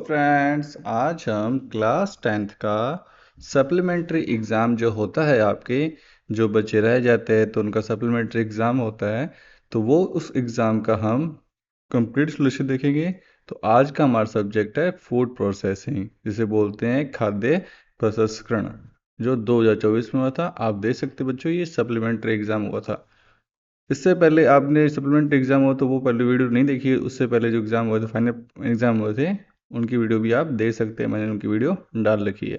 Friends, आज हम class 10th का सप्लीमेंट्री एग्ज़ाम जो होता है आपके, जो बच्चे रह जाते हैं तो उनका सप्लीमेंट्री एग्ज़ाम होता है, तो वो उस एग्ज़ाम का हम कंप्लीट सोल्यूशन देखेंगे। तो आज का हमारा सब्जेक्ट है फूड प्रोसेसिंग, जिसे बोलते हैं खाद्य प्रसंस्करण, जो 2024 में हुआ था। आप देख सकते बच्चों, ये सप्लीमेंट्री एग्ज़ाम हुआ था। इससे पहले आपने सप्लीमेंट्री एग्ज़ाम हो तो वो पहले वीडियो नहीं देखी है। उससे पहले जो एग्ज़ाम हुए थे, फाइनल एग्ज़ाम हुए थे, उनकी वीडियो भी आप देख सकते हैं। मैंने उनकी वीडियो डाल रखी है।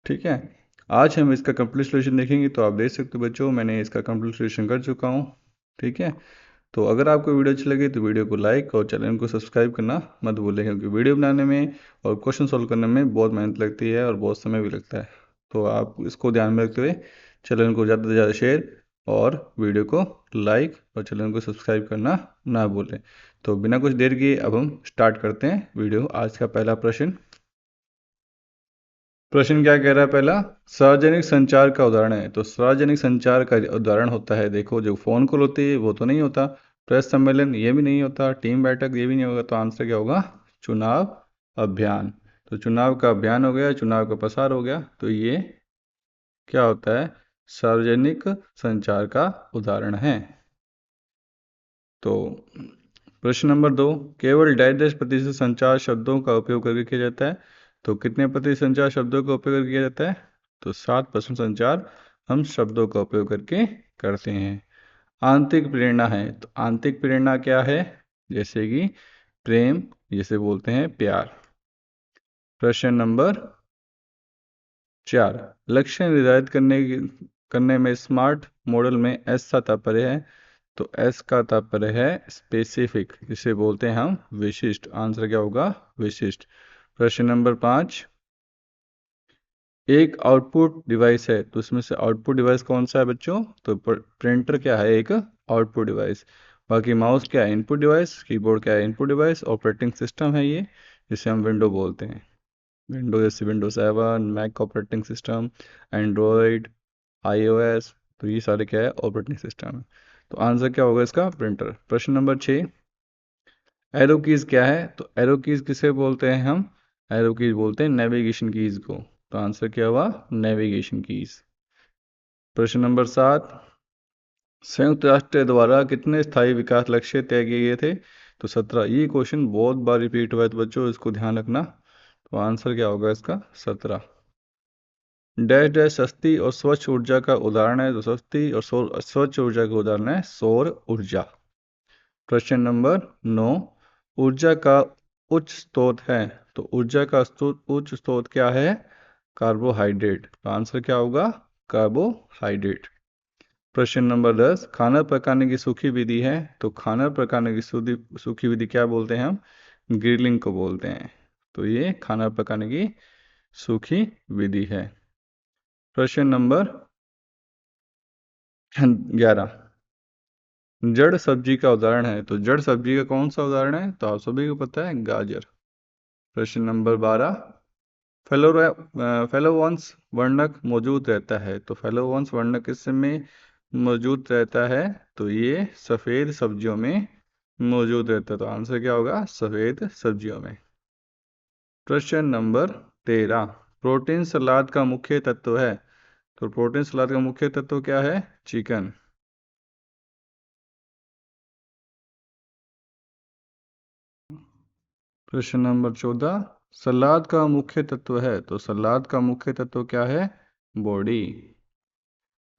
ठीक है, आज हम इसका कंप्लीट सोल्यूशन देखेंगे। तो आप देख सकते हो बच्चों, मैंने इसका कंप्लीट सोल्यूशन कर चुका हूँ। ठीक है, तो अगर आपको वीडियो अच्छी लगे तो वीडियो को लाइक और चैनल को सब्सक्राइब करना मत भूलें, क्योंकि वीडियो बनाने में और क्वेश्चन सॉल्व करने में बहुत मेहनत लगती है और बहुत समय भी लगता है। तो आप इसको ध्यान में रखते हुए चैनल को ज़्यादा से ज़्यादा शेयर और वीडियो को लाइक और चैनल को सब्सक्राइब करना ना भूलें। तो बिना कुछ देर किए अब हम स्टार्ट करते हैं वीडियो। आज का पहला प्रश्न क्या कह रहा है? पहला, सार्वजनिक संचार का उदाहरण है। तो सार्वजनिक संचार का उदाहरण होता है, देखो, जो फ़ोन कॉल होती है वो तो नहीं होता, प्रेस सम्मेलन ये भी नहीं होता, टीम बैठक ये भी नहीं होगा। तो आंसर क्या होगा? चुनाव अभियान। तो चुनाव का अभियान हो गया, चुनाव का प्रसार हो गया। तो ये क्या होता है? सार्वजनिक संचार का उदाहरण है। तो प्रश्न नंबर 2, केवल 10% संचार शब्दों का उपयोग करके किया जाता है। तो कितने प्रतिशत संचार शब्दों का उपयोग करके किया जाता है? तो 7% संचार हम शब्दों का उपयोग करके करते हैं। आंतरिक प्रेरणा है। तो आंतरिक प्रेरणा क्या है? जैसे कि प्रेम, जिसे बोलते हैं प्यार। प्रश्न नंबर 4, लक्ष्य निर्धारित करने में स्मार्ट मॉडल में एस का तात्पर्य है। तो एस का तात्पर्य है स्पेसिफिक, जिसे बोलते हैं हम विशिष्ट। आंसर क्या होगा? विशिष्ट। प्रश्न नंबर 5, एक आउटपुट डिवाइस है। तो इसमें से आउटपुट डिवाइस कौन सा है बच्चों? तो प्रिंटर क्या है? एक आउटपुट डिवाइस। बाकी माउस क्या है? Input device. कीबोर्ड क्या है? Input device. ऑपरेटिंग सिस्टम है ये, जिसे हम विंडो बोलते हैं। विंडो जैसे window 7, Mac operating system, Android, iOS, तो ये सारे क्या है? ऑपरेटिंग सिस्टम है। तो आंसर क्या होगा इसका? प्रिंटर। प्रश्न नंबर 6, एरो कीज क्या है? तो एरो कीज किसे बोलते हैं हम? एरो कीज बोलते हैं नेविगेशन कीज को। तो आंसर क्या हुआ? Navigation keys. प्रश्न नंबर 7, संयुक्त राष्ट्र द्वारा कितने स्थायी विकास लक्ष्य तय किए गए थे? तो 17। ये क्वेश्चन बहुत बार रिपीट हुआ है, तो बच्चों इसको ध्यान रखना। तो आंसर क्या होगा इसका? 17। डैश डैश सस्ती और स्वच्छ ऊर्जा का उदाहरण है। तो सस्ती और स्वच्छ ऊर्जा का उदाहरण है सौर ऊर्जा। प्रश्न नंबर 9, ऊर्जा का उच्च स्रोत है। तो ऊर्जा का उच्च स्रोत क्या है? कार्बोहाइड्रेट। तो आंसर क्या होगा? कार्बोहाइड्रेट। प्रश्न नंबर 10, खाना पकाने की सूखी विधि है। तो खाना पकाने की सूखी विधि क्या बोलते हैं हम? ग्रिलिंग को बोलते हैं। तो ये खाना पकाने की सूखी विधि है। प्रश्न नंबर 11, जड़ सब्जी का उदाहरण है। तो जड़ सब्जी का कौन सा उदाहरण है? तो आप सभी को पता है, गाजर। प्रश्न नंबर 12, फेलोवंश वर्णक मौजूद रहता है। तो फेलोवंश वर्णक किस में मौजूद रहता है? तो ये सफ़ेद सब्जियों में मौजूद रहता है। तो आंसर क्या होगा? सफ़ेद सब्जियों में। प्रश्न नंबर 13, प्रोटीन सलाद का मुख्य तत्व है। तो प्रोटीन सलाद का मुख्य तत्व क्या है? चिकन। प्रश्न नंबर 14, सलाद का मुख्य तत्व है। तो सलाद का मुख्य तत्व क्या है? बॉडी।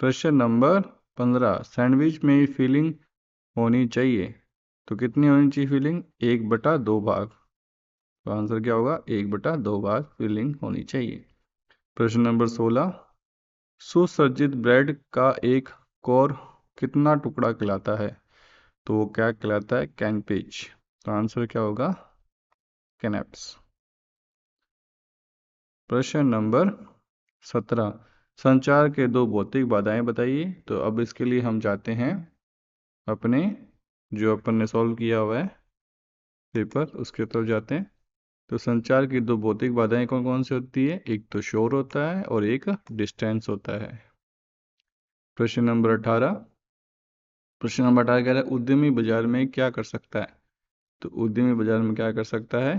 प्रश्न नंबर 15, सैंडविच में फिलिंग होनी चाहिए। तो कितनी होनी चाहिए फिलिंग? 1/2 भाग। तो आंसर क्या होगा? 1/2 भाग फिलिंग होनी चाहिए। प्रश्न नंबर 16, सुसज्जित ब्रेड का एक कोर कितना टुकड़ा कहलाता है? तो वो क्या कहलाता है? कैनपिच। तो आंसर क्या होगा? कैनेप्स। प्रश्न नंबर 17, संचार के दो भौतिक बाधाएं बताइए। तो अब इसके लिए हम जाते हैं अपने, जो अपन ने सॉल्व किया हुआ है पेपर, उसके तरफ जाते हैं। तो संचार की दो भौतिक बाधाएं कौन कौन सी होती है? एक तो शोर होता है और एक डिस्टेंस होता है। प्रश्न नंबर 18, कह रहा है उद्यमी बाजार में क्या कर सकता है? तो उद्यमी बाजार में क्या कर सकता है?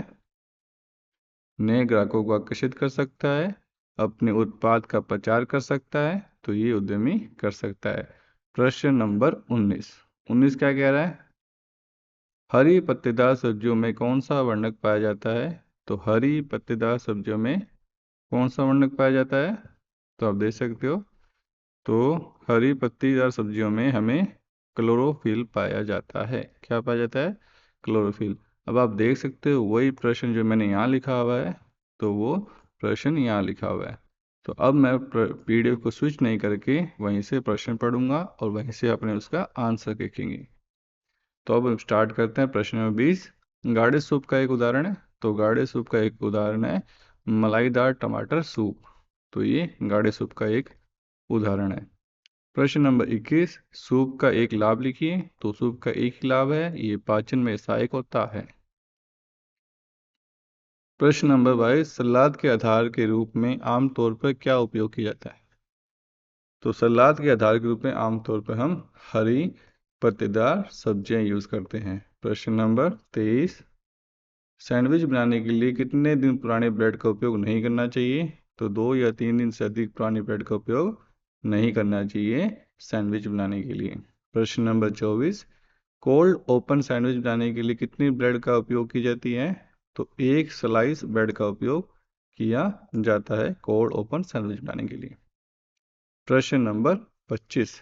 नए ग्राहकों को आकर्षित कर सकता है, अपने उत्पाद का प्रचार कर सकता है, तो ये उद्यमी कर सकता है। प्रश्न नंबर 19 क्या कह रहा है? हरी पत्तेदार सब्जियों में कौन सा वर्णक पाया जाता है? तो हरी पत्तेदार सब्जियों में कौन सा वर्णक पाया जाता है? तो आप देख सकते हो, तो हरी पत्तीदार सब्जियों में हमें क्लोरोफिल पाया जाता है। क्या पाया जाता है? क्लोरोफिल। अब आप देख सकते हो वही प्रश्न जो मैंने यहाँ लिखा हुआ है, तो वो प्रश्न यहाँ लिखा हुआ है। तो अब मैं पीडीएफ को स्विच नहीं करके वहीं से प्रश्न पढ़ूंगा और वहीं से अपने उसका आंसर देखेंगे। तो अब स्टार्ट करते हैं। प्रश्न नंबर 20, गाढ़े सूप का एक उदाहरण है। तो गाढ़े सूप का एक उदाहरण है मलाईदार टमाटर सूप। तो ये गाढ़े सूप का एक उदाहरण है। प्रश्न नंबर 21, सूप का एक लाभ लिखिए। तो सूप का एक ही लाभ है, ये पाचन में सहायक होता है। प्रश्न नंबर 22, सलाद के आधार के रूप में आमतौर पर क्या उपयोग किया जाता है? तो सलाद के आधार के रूप में आमतौर पर हम हरी पत्तेदार सब्जियां यूज करते हैं। प्रश्न नंबर 23, सैंडविच बनाने के लिए कितने दिन पुराने ब्रेड का उपयोग नहीं करना चाहिए? तो 2 या 3 दिन से अधिक पुराने ब्रेड का उपयोग नहीं करना चाहिए सैंडविच बनाने के लिए। प्रश्न नंबर 24, कोल्ड ओपन सैंडविच बनाने के लिए कितनी ब्रेड का उपयोग की जाती है? तो एक स्लाइस ब्रेड का उपयोग किया जाता है कोल्ड ओपन सैंडविच बनाने के लिए। प्रश्न नंबर 25,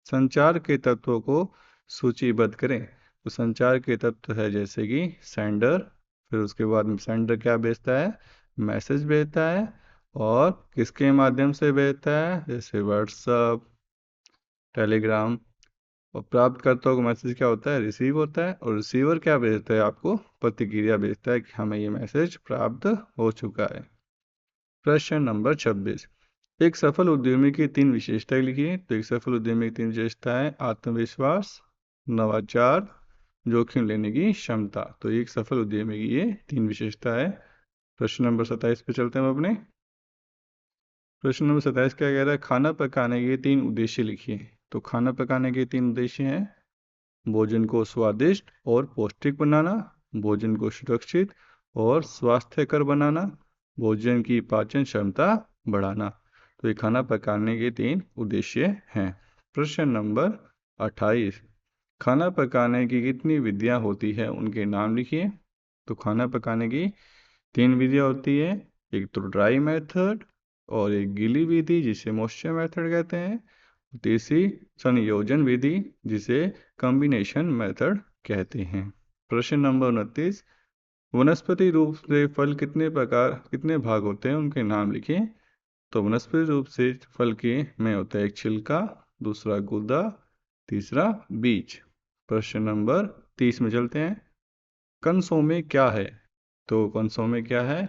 संचार के तत्वों को सूचीबद्ध करें। तो संचार के तत्व है जैसे कि सेंडर, फिर उसके बाद में सेंडर क्या भेजता है? मैसेज भेजता है। और किसके माध्यम से भेजता है? जैसे व्हाट्सअप, टेलीग्राम। और प्राप्तकर्ता को मैसेज क्या होता है? रिसीव होता है। और रिसीवर क्या भेजता है? आपको प्रतिक्रिया भेजता है कि हमें ये मैसेज प्राप्त हो चुका है। प्रश्न नंबर 26, एक सफल उद्यमी की 3 विशेषताएं लिखिए। तो एक सफल उद्यमी की 3 विशेषताएं: आत्मविश्वास, नवाचार, जोखिम लेने की क्षमता। तो एक सफल उद्यमी की ये 3 विशेषता है। प्रश्न नंबर 27 पे चलते हैं हम अपने। प्रश्न नंबर 27 क्या कह रहा है? खाना पकाने के 3 उद्देश्य लिखिए। तो खाना पकाने के 3 उद्देश्य हैं: भोजन को स्वादिष्ट और पौष्टिक बनाना, भोजन को सुरक्षित और स्वास्थ्यकर बनाना, भोजन की पाचन क्षमता बढ़ाना। तो ये खाना पकाने के 3 उद्देश्य हैं। प्रश्न नंबर 28, खाना पकाने की कितनी विधियां होती है, उनके नाम लिखिए। तो खाना पकाने की 3 विधियां होती है, एक तो ड्राई मेथड, और एक गीली विधि जिसे मॉइस्चर मेथड कहते हैं, तीसरी संयोजन विधि जिसे कॉम्बिनेशन मेथड कहते हैं। प्रश्न नंबर 29, वनस्पति रूप से फल कितने भाग होते हैं, उनके नाम लिखिए। तो वनस्पति रूप से फल के में होता है एक छिलका, दूसरा गूदा, तीसरा बीज। प्रश्न नंबर 30 में चलते हैं। कंसोमे क्या है? तो कंसोमे क्या है?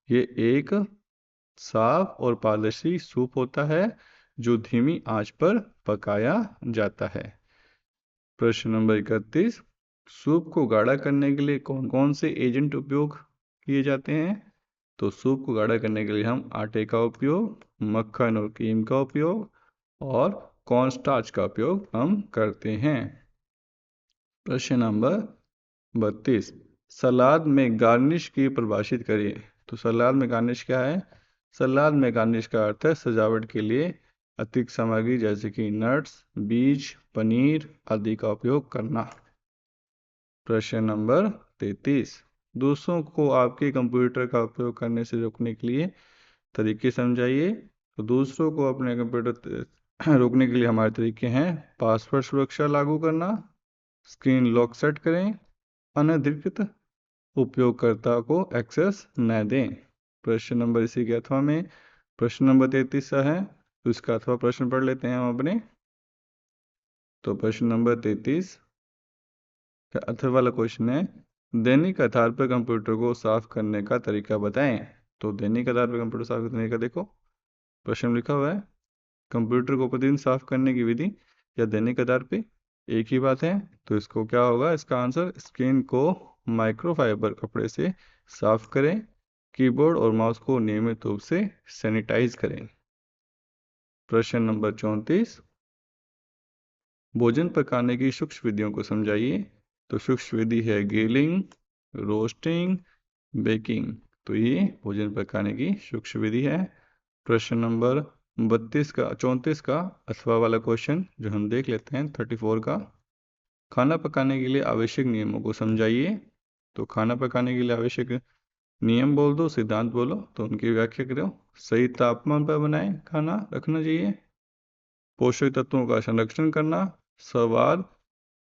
ये एक साफ और पारदर्शी सूप होता है जो धीमी आंच पर पकाया जाता है। प्रश्न नंबर 31, सूप को गाढ़ा करने के लिए कौन कौन से एजेंट उपयोग किए जाते हैं? तो सूप को गाढ़ा करने के लिए हम आटे का उपयोग, मक्खन और क्रीम का उपयोग और कॉर्नस्टार्च का उपयोग हम करते हैं। प्रश्न नंबर 32, सलाद में गार्निश की परिभाषित करिए। तो सलाद में गार्निश क्या है? सलाद में गार्निश का अर्थ है सजावट के लिए अतिरिक्त सामग्री जैसे कि नट्स, बीज, पनीर आदि का उपयोग करना। प्रश्न नंबर 33, दूसरों को आपके कंप्यूटर का उपयोग करने से रोकने के लिए तरीके समझाइए। तो दूसरों को अपने कंप्यूटर रोकने के लिए हमारे तरीके हैं: पासवर्ड सुरक्षा लागू करना, स्क्रीन लॉक सेट करें, अनधिकृत उपयोगकर्ता को एक्सेस न दें। प्रश्न नंबर इसी के अथवा में प्रश्न नंबर 33 है, तो इसका अथवा प्रश्न पढ़ लेते हैं हम अपने। तो प्रश्न नंबर 33 का अथवा वाला क्वेश्चन है, दैनिक आधार पर कंप्यूटर को साफ करने का तरीका बताएं। तो दैनिक आधार पर कंप्यूटर साफ करने का देखो प्रश्न लिखा हुआ है, कंप्यूटर को प्रतिदिन साफ करने की विधि या दैनिक आधार पे एक ही बात है। तो इसको क्या होगा? इसका आंसर, स्क्रीन को माइक्रोफाइबर कपड़े से साफ करें, कीबोर्ड और माउस को नियमित रूप से सैनिटाइज करें। प्रश्न नंबर 34, भोजन पकाने की सूक्ष्म विधियों को समझाइए। तो सूक्ष्म विधि है ग्रिलिंग, रोस्टिंग, बेकिंग। तो ये भोजन पकाने की सूक्ष्म विधि है। प्रश्न नंबर 34 का अथवा वाला क्वेश्चन जो हम देख लेते हैं 34 का, खाना पकाने के लिए आवश्यक नियमों को समझाइए। तो खाना पकाने के लिए आवश्यक नियम बोल दो, सिद्धांत बोलो, तो उनकी व्याख्या करो। सही तापमान पर बनाएं खाना रखना चाहिए, पोषक तत्वों का संरक्षण करना, स्वाद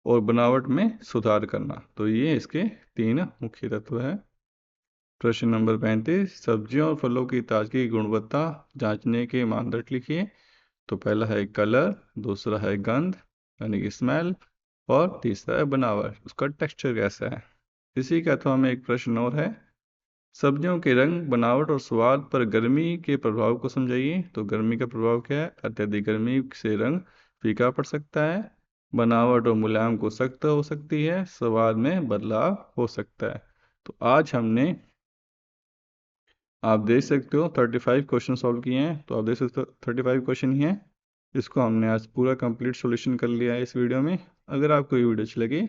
और बनावट में सुधार करना। तो ये इसके 3 मुख्य तत्व है। प्रश्न नंबर 35, सब्जियों और फलों की ताजगी की गुणवत्ता जांचने के मानदंड लिखिए। तो पहला है कलर, दूसरा है गंध यानी कि स्मेल, और तीसरा है बनावट, उसका टेक्सचर कैसा है। इसी के अथवा में एक प्रश्न और है, सब्जियों के रंग, बनावट और स्वाद पर गर्मी के प्रभाव को समझाइए। तो गर्मी का प्रभाव क्या है? अत्यधिक गर्मी से रंग फीका पड़ सकता है, बनावट और मुलायम को सख्त हो सकती है, स्वाद में बदलाव हो सकता है। तो आज हमने, आप देख सकते हो 35 क्वेश्चन सॉल्व किए हैं। तो आप देख सकते हो 35 क्वेश्चन ही हैं। इसको हमने आज पूरा कंप्लीट सॉल्यूशन कर लिया है इस वीडियो में। अगर आपको ये वीडियो अच्छी लगी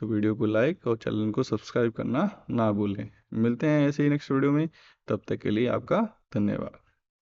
तो वीडियो को लाइक और चैनल को सब्सक्राइब करना ना भूलें। मिलते हैं ऐसे ही नेक्स्ट वीडियो में, तब तक के लिए आपका धन्यवाद।